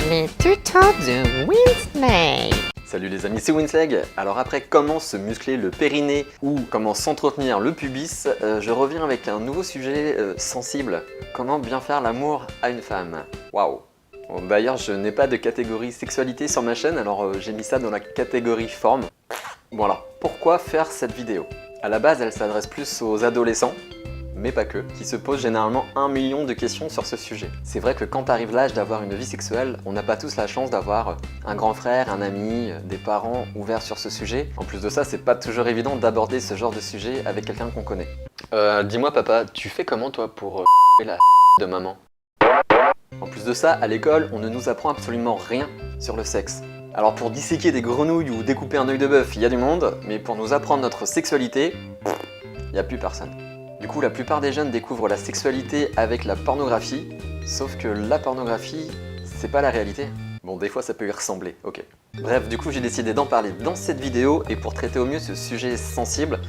Les tutos de Winsley. Salut les amis, c'est Winsley. Alors après comment se muscler le périnée ou comment s'entretenir le pubis, je reviens avec un nouveau sujet sensible. Comment bien faire l'amour à une femme. Waouh. Bon, d'ailleurs je n'ai pas de catégorie sexualité sur ma chaîne, alors j'ai mis ça dans la catégorie forme. Bon alors, pourquoi faire cette vidéo? À la base elle s'adresse plus aux adolescents, mais pas que, qui se posent généralement 1 million de questions sur ce sujet. C'est vrai que quand arrive l'âge d'avoir une vie sexuelle, on n'a pas tous la chance d'avoir un grand frère, un ami, des parents ouverts sur ce sujet. En plus de ça, c'est pas toujours évident d'aborder ce genre de sujet avec quelqu'un qu'on connaît. Dis-moi papa, tu fais comment toi pour la de maman? En plus de ça, à l'école, on ne nous apprend absolument rien sur le sexe. Alors pour disséquer des grenouilles ou découper un œil de bœuf, il y a du monde, mais pour nous apprendre notre sexualité, il n'y a plus personne. Du coup, la plupart des jeunes découvrent la sexualité avec la pornographie, sauf que la pornographie, c'est pas la réalité. Bon, des fois ça peut y ressembler, ok. Bref, du coup j'ai décidé d'en parler dans cette vidéo, et pour traiter au mieux ce sujet sensible,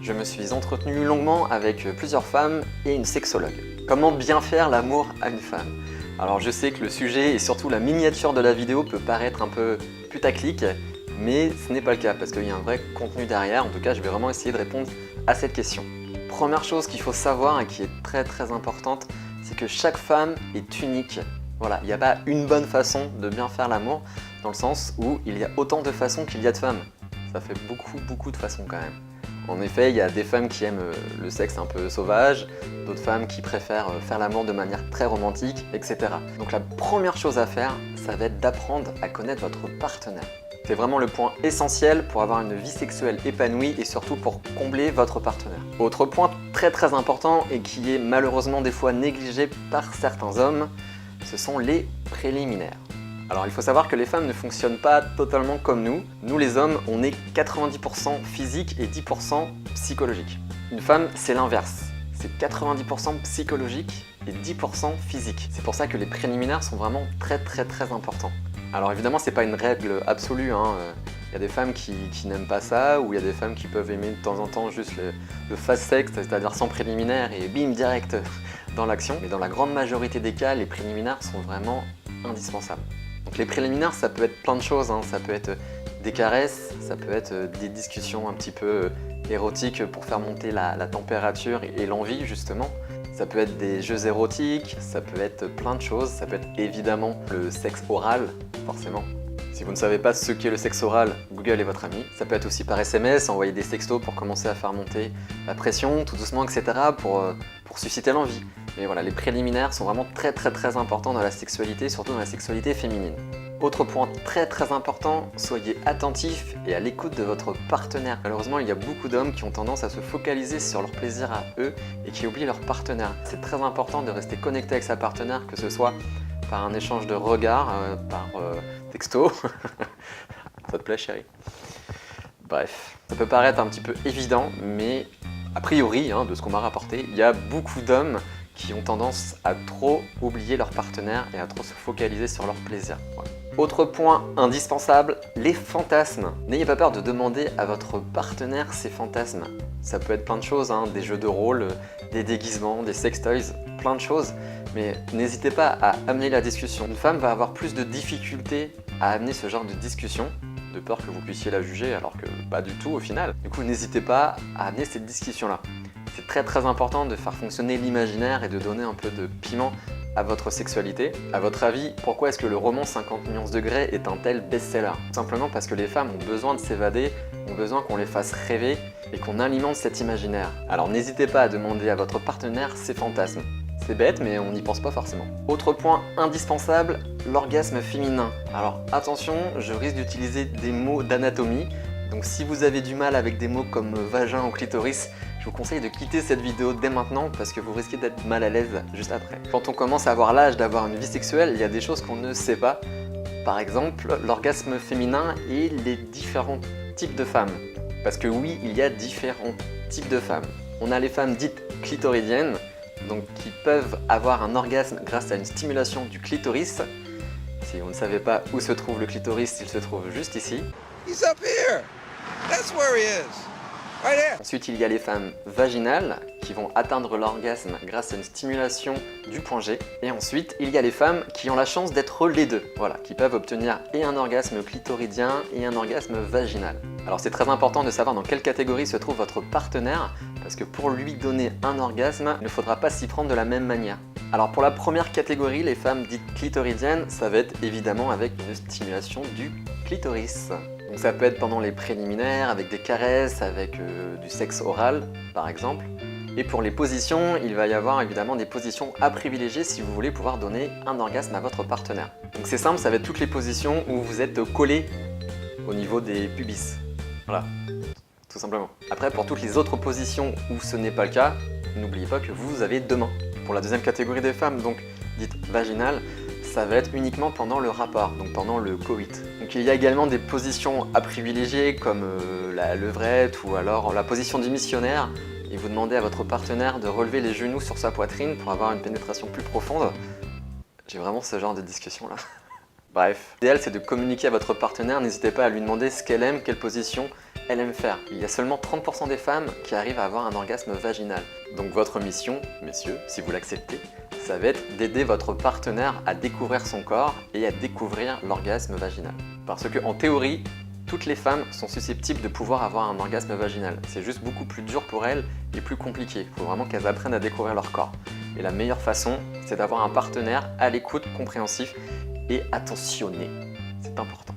je me suis entretenu longuement avec plusieurs femmes et une sexologue. Comment bien faire l'amour à une femme? Alors je sais que le sujet et surtout la miniature de la vidéo peut paraître un peu putaclic, mais ce n'est pas le cas parce qu'il y a un vrai contenu derrière. En tout cas, je vais vraiment essayer de répondre à cette question. Première chose qu'il faut savoir et qui est très importante, c'est que chaque femme est unique. Voilà, il n'y a pas une bonne façon de bien faire l'amour, dans le sens où il y a autant de façons qu'il y a de femmes. Ça fait beaucoup de façons quand même. En effet, il y a des femmes qui aiment le sexe un peu sauvage, d'autres femmes qui préfèrent faire l'amour de manière très romantique, etc. Donc la première chose à faire, ça va être d'apprendre à connaître votre partenaire. C'est vraiment le point essentiel pour avoir une vie sexuelle épanouie et surtout pour combler votre partenaire. Autre point très important et qui est malheureusement des fois négligé par certains hommes, ce sont les préliminaires. Alors il faut savoir que les femmes ne fonctionnent pas totalement comme nous. Nous les hommes, on est 90% physique et 10% psychologique. Une femme, c'est l'inverse. C'est 90% psychologique et 10% physique. C'est pour ça que les préliminaires sont vraiment très importants. Alors évidemment, c'est pas une règle absolue, hein. Il y a des femmes qui n'aiment pas ça, ou il y a des femmes qui peuvent aimer de temps en temps juste le fast sex, c'est-à-dire sans préliminaire et bim, direct dans l'action. Mais dans la grande majorité des cas, les préliminaires sont vraiment indispensables. Donc les préliminaires, ça peut être plein de choses, hein. Ça peut être des caresses, ça peut être des discussions un petit peu érotiques pour faire monter la température et l'envie justement. Ça peut être des jeux érotiques, ça peut être plein de choses, ça peut être évidemment le sexe oral, forcément. Si vous ne savez pas ce qu'est le sexe oral, Google est votre ami. Ça peut être aussi par SMS, envoyer des sextos pour commencer à faire monter la pression, tout doucement, etc. pour susciter l'envie. Mais voilà, les préliminaires sont vraiment très importants dans la sexualité, surtout dans la sexualité féminine. Autre point très important, soyez attentifs et à l'écoute de votre partenaire. Malheureusement, il y a beaucoup d'hommes qui ont tendance à se focaliser sur leur plaisir à eux et qui oublient leur partenaire. C'est très important de rester connecté avec sa partenaire, que ce soit par un échange de regards, par texto. Ça te plaît, chérie? Bref, ça peut paraître un petit peu évident, mais a priori, de ce qu'on m'a rapporté, il y a beaucoup d'hommes qui ont tendance à trop oublier leur partenaire et à trop se focaliser sur leur plaisir. Voilà. Autre point indispensable, les fantasmes. N'ayez pas peur de demander à votre partenaire ses fantasmes. Ça peut être plein de choses, des jeux de rôle, des déguisements, des sextoys, plein de choses. Mais n'hésitez pas à amener la discussion. Une femme va avoir plus de difficultés à amener ce genre de discussion, de peur que vous puissiez la juger, alors que pas du tout au final. Du coup, n'hésitez pas à amener cette discussion-là. C'est très important de faire fonctionner l'imaginaire et de donner un peu de piment à votre sexualité. À votre avis, pourquoi est-ce que le roman 50 nuances degrés est un tel best-seller? Simplement parce que les femmes ont besoin de s'évader, ont besoin qu'on les fasse rêver et qu'on alimente cet imaginaire. Alors n'hésitez pas à demander à votre partenaire ses fantasmes. C'est bête, mais on n'y pense pas forcément. Autre point indispensable, l'orgasme féminin. Alors attention, je risque d'utiliser des mots d'anatomie, donc si vous avez du mal avec des mots comme vagin ou clitoris, je vous conseille de quitter cette vidéo dès maintenant parce que vous risquez d'être mal à l'aise juste après. Quand on commence à avoir l'âge d'avoir une vie sexuelle, il y a des choses qu'on ne sait pas. Par exemple, l'orgasme féminin et les différents types de femmes. Parce que oui, il y a différents types de femmes. On a les femmes dites clitoridiennes, donc qui peuvent avoir un orgasme grâce à une stimulation du clitoris. Si vous ne savez pas où se trouve le clitoris, il se trouve juste ici. He's up here. That's where he is. Ensuite, il y a les femmes vaginales qui vont atteindre l'orgasme grâce à une stimulation du point G. Et ensuite, il y a les femmes qui ont la chance d'être les deux, voilà, qui peuvent obtenir et un orgasme clitoridien et un orgasme vaginal. Alors c'est très important de savoir dans quelle catégorie se trouve votre partenaire, parce que pour lui donner un orgasme, il ne faudra pas s'y prendre de la même manière. Alors pour la première catégorie, les femmes dites clitoridiennes, ça va être évidemment avec une stimulation du clitoris. Donc ça peut être pendant les préliminaires, avec des caresses, avec du sexe oral par exemple. Et pour les positions, il va y avoir évidemment des positions à privilégier si vous voulez pouvoir donner un orgasme à votre partenaire. Donc c'est simple, ça va être toutes les positions où vous êtes collé au niveau des pubis. Voilà, tout simplement. Après, pour toutes les autres positions où ce n'est pas le cas, n'oubliez pas que vous avez deux mains. Pour la deuxième catégorie des femmes, donc dites vaginales, ça va être uniquement pendant le rapport, donc pendant le coït. Donc il y a également des positions à privilégier comme la levrette ou alors la position du missionnaire. Et vous demandez à votre partenaire de relever les genoux sur sa poitrine pour avoir une pénétration plus profonde. J'ai vraiment ce genre de discussion là. Bref, l'idéal c'est de communiquer à votre partenaire, n'hésitez pas à lui demander ce qu'elle aime, quelle position elle aime faire. Il y a seulement 30% des femmes qui arrivent à avoir un orgasme vaginal. Donc votre mission, messieurs, si vous l'acceptez, ça va être d'aider votre partenaire à découvrir son corps et à découvrir l'orgasme vaginal. Parce que en théorie, toutes les femmes sont susceptibles de pouvoir avoir un orgasme vaginal. C'est juste beaucoup plus dur pour elles et plus compliqué. Il faut vraiment qu'elles apprennent à découvrir leur corps. Et la meilleure façon, c'est d'avoir un partenaire à l'écoute, compréhensif et attentionné. C'est important.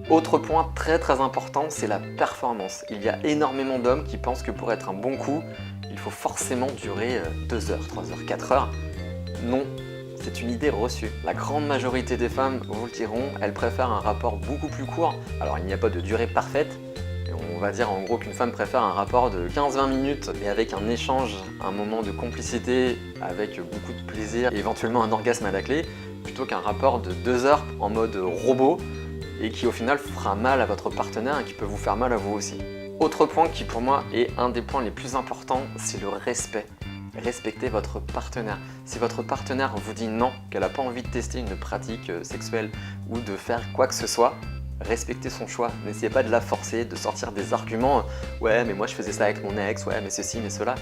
Autre point très important, c'est la performance. Il y a énormément d'hommes qui pensent que pour être un bon coup, il faut forcément durer 2 heures, 3 heures, 4 heures. Non, c'est une idée reçue. La grande majorité des femmes vous le diront, elles préfèrent un rapport beaucoup plus court. Alors il n'y a pas de durée parfaite, on va dire en gros qu'une femme préfère un rapport de 15-20 minutes, mais avec un échange, un moment de complicité, avec beaucoup de plaisir, et éventuellement un orgasme à la clé, plutôt qu'un rapport de 2 heures en mode robot, et qui au final fera mal à votre partenaire et qui peut vous faire mal à vous aussi. Autre point qui pour moi est un des points les plus importants, c'est le respect. Respectez votre partenaire. Si votre partenaire vous dit non, qu'elle n'a pas envie de tester une pratique sexuelle ou de faire quoi que ce soit, respectez son choix. N'essayez pas de la forcer, de sortir des arguments « ouais mais moi je faisais ça avec mon ex, ouais mais ceci, mais cela ».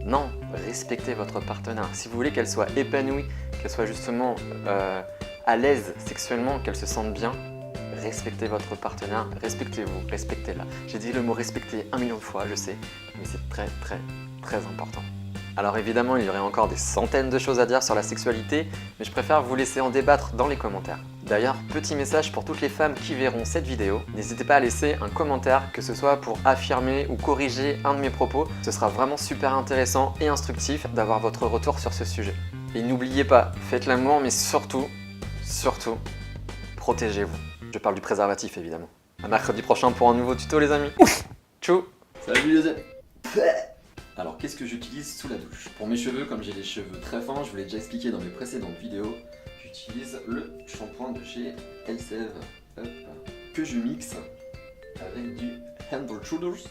Non, respectez votre partenaire. Si vous voulez qu'elle soit épanouie, qu'elle soit justement à l'aise sexuellement, qu'elle se sente bien, respectez votre partenaire, respectez-vous, respectez-la. J'ai dit le mot respecter 1 million de fois, je sais, mais c'est très important. Alors évidemment, il y aurait encore des centaines de choses à dire sur la sexualité, mais je préfère vous laisser en débattre dans les commentaires. D'ailleurs, petit message pour toutes les femmes qui verront cette vidéo, n'hésitez pas à laisser un commentaire, que ce soit pour affirmer ou corriger un de mes propos. Ce sera vraiment super intéressant et instructif d'avoir votre retour sur ce sujet. Et n'oubliez pas, faites l'amour, mais surtout, protégez-vous. Je parle du préservatif évidemment. À mercredi prochain pour un nouveau tuto les amis. Tchou. Salut les amis. Alors qu'est-ce que j'utilise sous la douche? Pour mes cheveux, comme j'ai les cheveux très fins, je vous l'ai déjà expliqué dans mes précédentes vidéos, j'utilise le shampoing de chez Elseve, que je mixe avec du Hand & Shoulders.